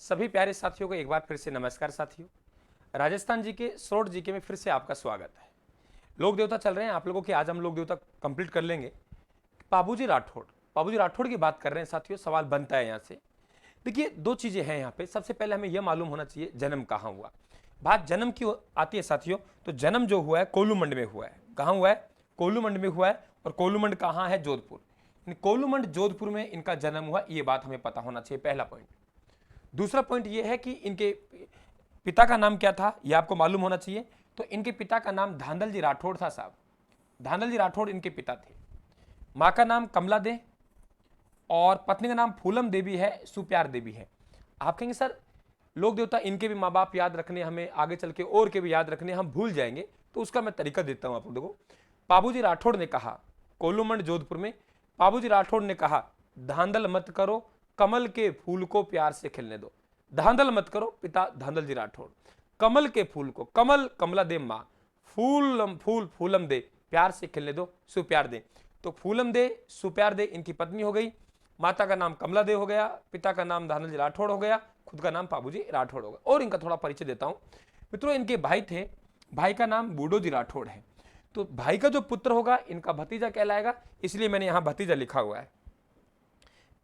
सभी प्यारे साथियों को एक बार फिर से नमस्कार साथियों। राजस्थान जी के शॉर्ट जीके में फिर से आपका स्वागत है। लोक देवता चल रहे हैं आप लोगों के, आज हम लोक देवता कंप्लीट कर लेंगे। बाबूजी राठौड़ की बात कर रहे हैं साथियों। सवाल बनता है यहाँ से, देखिए दो चीजें हैं यहाँ पे। सबसे पहले हमें यह मालूम होना चाहिए जन्म कहाँ हुआ। बात जन्म की आती है साथियों, तो जन्म जो हुआ है कोलूमंड में हुआ है। कहाँ हुआ है? कोलूमंड में हुआ है। और कोलूमंड कहाँ है? जोधपुर। कोलूमंड जोधपुर में इनका जन्म हुआ, ये बात हमें पता होना चाहिए, पहला पॉइंट। दूसरा पॉइंट ये है कि इनके पिता का नाम क्या था, यह आपको मालूम होना चाहिए। तो इनके पिता का नाम धांधल जी राठौड़ था साहब। धांधल जी राठौड़ इनके पिता थे। माँ का नाम कमला दे और पत्नी का नाम फूलम देवी है, सुप्यार देवी है। आप कहेंगे सर लोक देवता इनके भी माँ बाप याद रखने, हमें आगे चल के और के भी याद रखने, हम भूल जाएंगे। तो उसका मैं तरीका देता हूं आप लोगों को। बाबूजी राठौड़ ने कहा कोलूमंड जोधपुर में, बाबूजी राठौड़ ने कहा धांधल मत करो, कमल के फूल को प्यार से खिलने दो। धांधल मत करो, पिता धांधल जी राठौड़। कमल के फूल को, कमल कमला दे माँ, फूलम दे प्यार से खिलने दो, सुप्यार दे। तो फूलम दे सुप्यार दे इनकी पत्नी हो गई। माता का नाम कमला दे हो गया, पिता का नाम धांधल जी राठौड़ हो गया, खुद का नाम बाबूजी राठौड़ हो गया। और इनका थोड़ा परिचय देता हूं मित्रों। इनके भाई थे, भाई का नाम बूढ़ो जी राठौड़ है। तो भाई का जो पुत्र होगा इनका भतीजा कहलाएगा, इसलिए मैंने यहां भतीजा लिखा हुआ है।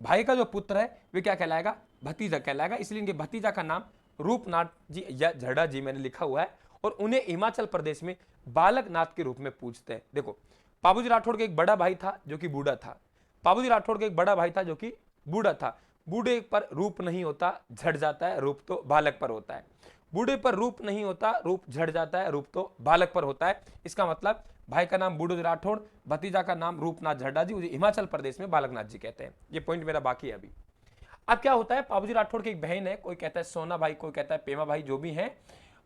भाई का जो पुत्र है वे क्या कहलाएगा? भतीजा कहलाएगा। इसलिए इनके भतीजा का नाम रूपनाथ जी या झड़ा जी मैंने लिखा हुआ है। और उन्हें हिमाचल प्रदेश में बालक नाथ के रूप में पूजते हैं। देखो बाबूजी राठौड़ का एक बड़ा भाई था जो कि बूढ़ा था। बाबूजी राठौड़ का एक बड़ा भाई था जो कि बूढ़ा था। बूढ़े पर रूप नहीं होता, झड़ जाता है, रूप तो बालक पर होता है। बूढ़े पर रूप नहीं होता, रूप झड़ जाता है, रूप तो बालक पर होता है। इसका मतलब भाई का नाम बूढ़ो राठौड़, भतीजा का नाम रूपनाथ झड्डा जी, उसे हिमाचल प्रदेश में बालकनाथ जी कहते हैं। ये पॉइंट मेरा बाकी है अभी। अब क्या होता है, बाबूजी राठौड़ की एक बहन है, कोई कहता है सोना भाई, कोई कहता है पेमा भाई, जो भी है।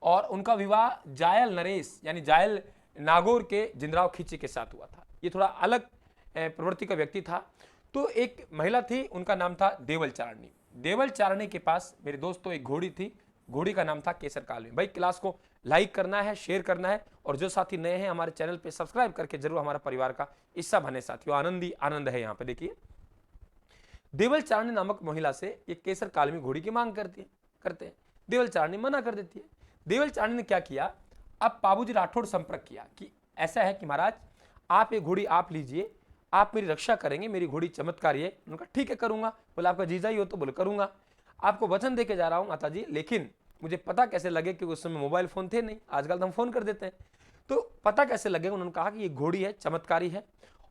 और उनका विवाह जायल नरेश यानी जायल नागौर के जिंदराव खींची के साथ हुआ था। ये थोड़ा अलग प्रवृत्ति का व्यक्ति था। तो एक महिला थी, उनका नाम था देवल चारणी। देवल चारणी के पास मेरे दोस्तों एक घोड़ी थी, घोड़ी का नाम था केसर कालवी। भाई क्लास को लाइक करना है, शेयर करना है, और जो साथी नए हैं हमारे चैनल पे सब्सक्राइब करके जरूर हमारा परिवार का हिस्सा बने साथियों। आनंद ही आनंद है यहाँ पे। देखिए देवल चारणी नामक महिला से ये केसर कालवी घोड़ी की मांग करते हैं। देवल चारणी मना कर देती है। देवल चारणी ने क्या किया, अब बाबूजी राठौड़ संपर्क किया कि ऐसा है कि महाराज आप ये घोड़ी आप लीजिए, आप मेरी रक्षा करेंगे, मेरी घोड़ी चमत्कारी है। उन्होंने कहा ठीक है करूंगा। बोले आपका जीजा ही हो? तो बोले करूंगा। आपको वचन देके जा रहा हूं माता जी, लेकिन मुझे पता कैसे लगे, कि उस समय मोबाइल फोन थे नहीं, आजकल तो हम फोन कर देते हैं, तो पता कैसे लगेगा? उन्होंने कहा कि ये घोड़ी है, चमत्कारी है,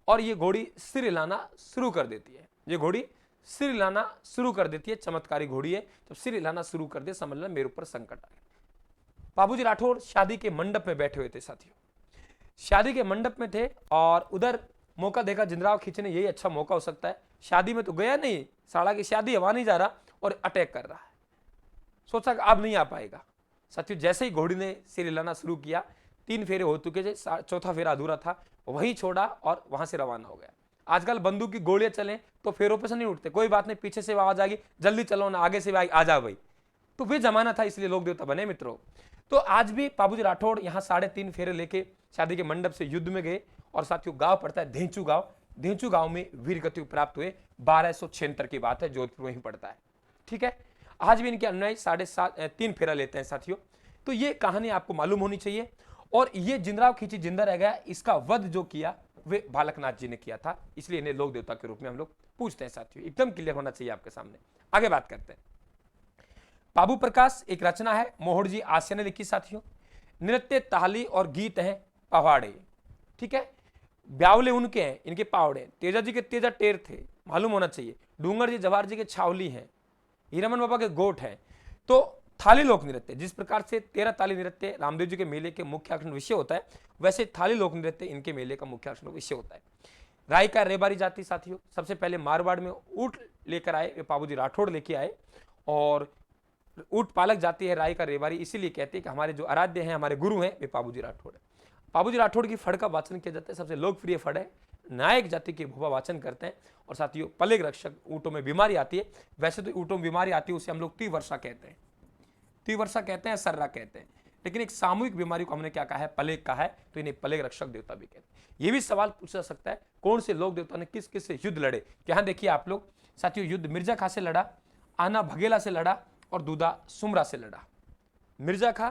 और ये घोड़ी सिर हिलाना शुरू कर देती है। ये घोड़ी सिर हिलाना शुरू कर देती है, चमत्कारी घोड़ी है। तो सिर हिलाना शुरू कर दे, समझ लेना मेरे ऊपर संकट आ गया। बाबूजी राठौड़ शादी के मंडप में बैठे हुए थे साथियों। शादी के मंडप में थे और उधर मौका देखा जिंदराव खींचने, यही अच्छा मौका हो सकता है। शादी में तो गया नहीं, साला की शादी हवा नहीं जा रहा और अटैक कर रहा है। सोचा कि अब नहीं आ पाएगा। साथियों जैसे ही घोड़ी ने सिर हिलाना शुरू किया, 3 फेरे हो चुके थे, चौथा फेरा अधूरा था, वहीं छोड़ा और वहां से रवाना हो गया। आजकल बंदूक की गोलियां चले तो फेरों पे से नहीं उठते, कोई बात नहीं, पीछे से आवाज आ गई, जल्दी चलो ना, आगे से आ जाओ भाई। तो वे जमाना था, इसलिए लोक देवता बने मित्रों। तो आज भी बाबूजी राठौड़ यहाँ 3.5 फेरे लेके शादी के मंडप से युद्ध में गए। और साथियों गांव पड़ता है धेंचू गांव, धेंचू गांव में वीर गति प्राप्त हुए। 1276 की बात है, जोधपुर में ही पड़ता है। ठीक है, आज भी इनके अनुयायी 3.5 फेरा लेते हैं साथियों। तो ये कहानी आपको मालूम होनी चाहिए। और ये जिंदराव खींची जिंदा रह गया, इसका वध जो किया वे बालकनाथ जी ने किया था, इसलिए इन्हें लोक देवता के रूप में हम लोग पूछते हैं साथियों। एकदम क्लियर होना चाहिए आपके सामने। आगे बात करते हैं। बाबू प्रकाश एक रचना है, मोहड़ जी आसिया ने लिखी साथियों। नृत्य ताली और गीत हैं पवाड़े। ठीक है, ब्यावले उनके हैं, इनके पावड़े। तेजा जी के तेजा टेर थे, मालूम होना चाहिए। डूंगर जी जवाहर जी के छावली हैं। हीरामन बाबा के गोट हैं। तो थाली लोक नृत्य, जिस प्रकार से 13 ताली नृत्य रामदेव जी के मेले के मुख्य आकर्षण विषय होता है, वैसे थाली लोक नृत्य इनके मेले का मुख्य आकर्षण विषय होता है। राय का रेबारी जाति साथियों, सबसे पहले मारवाड़ में ऊंट लेकर आए, वे बाबूजी राठौड़ लेके आए। और ऊंट पालक जाति है राय का रेबारी, इसीलिए कहते हैं कि हमारे जो आराध्य हैं, हमारे गुरु हैं, वे बाबूजी राठौड़ है। बाबूजी राठौड़ की फड़ का वाचन किया जाता है, सबसे लोकप्रिय फड़ है। नायक जाति के भूपा वाचन करते हैं। और साथियों प्लेग रक्षक, ऊँटों में बीमारी आती है, वैसे तो ऊँटों में बीमारी आती है उसे हम लोग त्रिवर्षा कहते हैं, त्रिवर्षा कहते हैं, सर्रा कहते हैं, लेकिन एक सामूहिक बीमारी को हमने क्या कहा है? प्लेग कहा है, तो इन्हें प्लेग रक्षक देवता भी कहते हैं। ये भी सवाल पूछा जा सकता है, कौन से लोक देवता ने किस किस से युद्ध लड़े? यहाँ देखिए आप लोग साथियों, युद्ध मिर्जा खां से लड़ा, आना भगेला से लड़ा, और दूधा सुमरा से लड़ा। मिर्जा खां,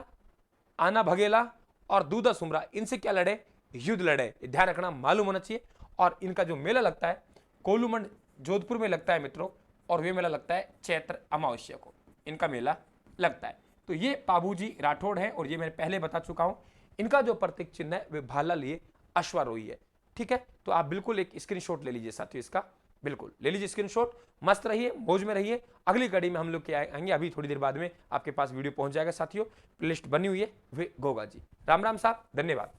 आना भगेला और दूधा सुमरा, इनसे क्या लड़े? युद्ध लड़े। ध्यान रखना, मालूम होना चाहिए। और इनका जो मेला लगता है कोलूमंड जोधपुर में लगता है मित्रों, और वे मेला लगता है चैत्र अमावस्या को, इनका मेला लगता है। तो ये पाबूजी राठौड़ है, और ये मैंने पहले बता चुका हूं। इनका जो प्रतीक चिन्ह है वे भाला लिए अश्वारोही है। ठीक है, तो आप बिल्कुल एक स्क्रीनशॉट ले लीजिए साथियों, इसका बिल्कुल ले लीजिए स्क्रीनशॉट। मस्त रहिए, मौज में रहिए। अगली कड़ी में हम लोग क्या आएंगे, अभी थोड़ी देर बाद में आपके पास वीडियो पहुंच जाएगा साथियों। प्लेलिस्ट बनी हुई है वे गोगा जी। राम राम साहब, धन्यवाद।